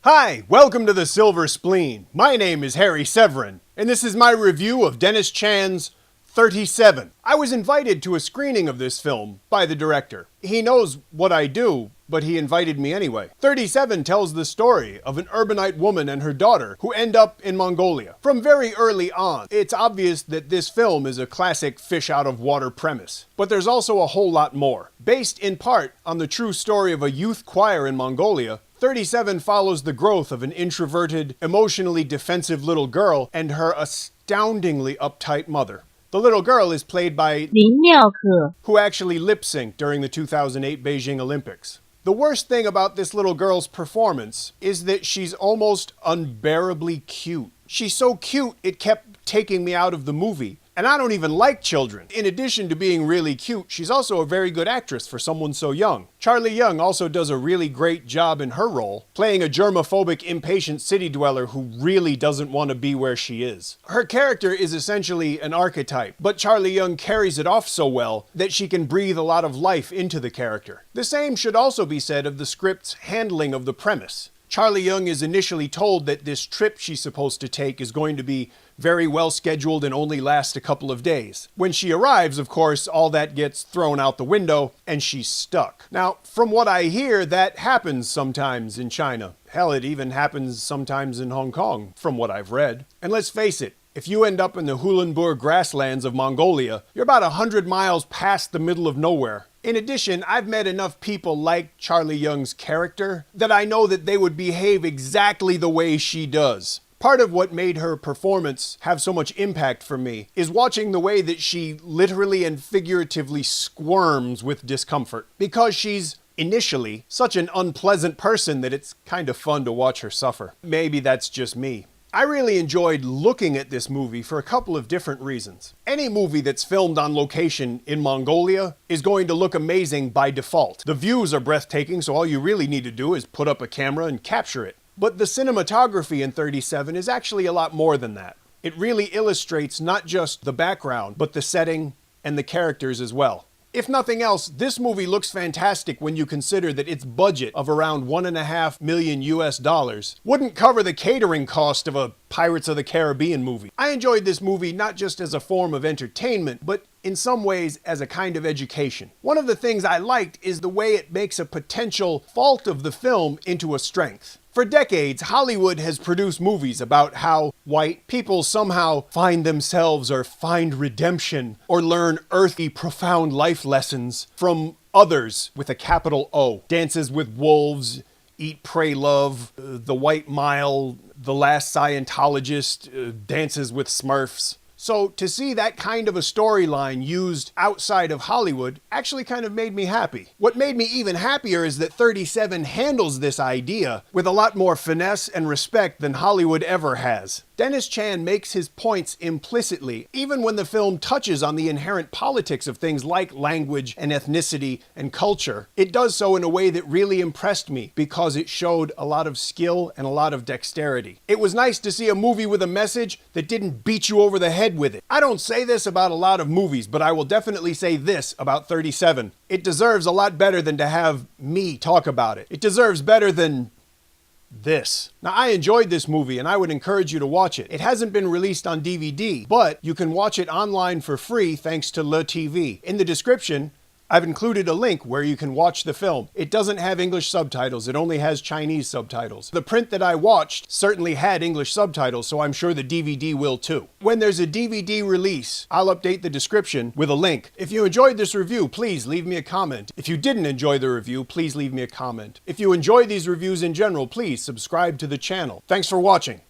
Hi, welcome to the Silver Spleen. My name is Harry Severin, and this is my review of Dennis Chan's 37. I was invited to a screening of this film by the director. He knows what I do, but he invited me anyway. 37 tells the story of an urbanite woman and her daughter who end up in Mongolia. From very early on, it's obvious that this film is a classic fish-out-of-water premise. But there's also a whole lot more. Based in part on the true story of a youth choir in Mongolia, 37 follows the growth of an introverted, emotionally defensive little girl and her astoundingly uptight mother. The little girl is played by Miaoke, who actually lip-synced during the 2008 Beijing Olympics. The worst thing about this little girl's performance is that she's almost unbearably cute. She's so cute it kept taking me out of the movie. And I don't even like children. In addition to being really cute, she's also a very good actress for someone so young. Charlie Yeung also does a really great job in her role, playing a germophobic, impatient city dweller who really doesn't want to be where she is. Her character is essentially an archetype, but Charlie Yeung carries it off so well that she can breathe a lot of life into the character. The same should also be said of the script's handling of the premise. Charlie Yeung is initially told that this trip she's supposed to take is going to be very well scheduled and only last a couple of days. When she arrives, of course, all that gets thrown out the window and she's stuck. Now, from what I hear, that happens sometimes in China. Hell, it even happens sometimes in Hong Kong, from what I've read. And let's face it, if you end up in the Hulenburg grasslands of Mongolia, you're about 100 miles past the middle of nowhere. In addition, I've met enough people like Charlie Yeung's character that I know that they would behave exactly the way she does. Part of what made her performance have so much impact for me is watching the way that she literally and figuratively squirms with discomfort. Because she's initially such an unpleasant person that it's kind of fun to watch her suffer. Maybe that's just me. I really enjoyed looking at this movie for a couple of different reasons. Any movie that's filmed on location in Mongolia is going to look amazing by default. The views are breathtaking, so all you really need to do is put up a camera and capture it. But the cinematography in 37 is actually a lot more than that. It really illustrates not just the background, but the setting and the characters as well. If nothing else, this movie looks fantastic when you consider that its budget of around $1.5 million US wouldn't cover the catering cost of a Pirates of the Caribbean movie. I enjoyed this movie not just as a form of entertainment, but in some ways as a kind of education. One of the things I liked is the way it makes a potential fault of the film into a strength. For decades, Hollywood has produced movies about how white people somehow find themselves or find redemption or learn earthy, profound life lessons from others with a capital O. Dances with Wolves, Eat, Pray, Love, The White Mile, The Last Scientologist, Dances with Smurfs. So to see that kind of a storyline used outside of Hollywood actually kind of made me happy. What made me even happier is that 37 handles this idea with a lot more finesse and respect than Hollywood ever has. Dennis Chan makes his points implicitly, even when the film touches on the inherent politics of things like language and ethnicity and culture. It does so in a way that really impressed me because it showed a lot of skill and a lot of dexterity. It was nice to see a movie with a message that didn't beat you over the head with it. I don't say this about a lot of movies, but I will definitely say this about 37. It deserves a lot better than to have me talk about it. It deserves better than this. Now, I enjoyed this movie and I would encourage you to watch it. It hasn't been released on DVD, but you can watch it online for free thanks to Le TV. In the description, I've included a link where you can watch the film. It doesn't have English subtitles, it only has Chinese subtitles. The print that I watched certainly had English subtitles, so I'm sure the DVD will too. When there's a DVD release, I'll update the description with a link. If you enjoyed this review, please leave me a comment. If you didn't enjoy the review, please leave me a comment. If you enjoy these reviews in general, please subscribe to the channel. Thanks for watching.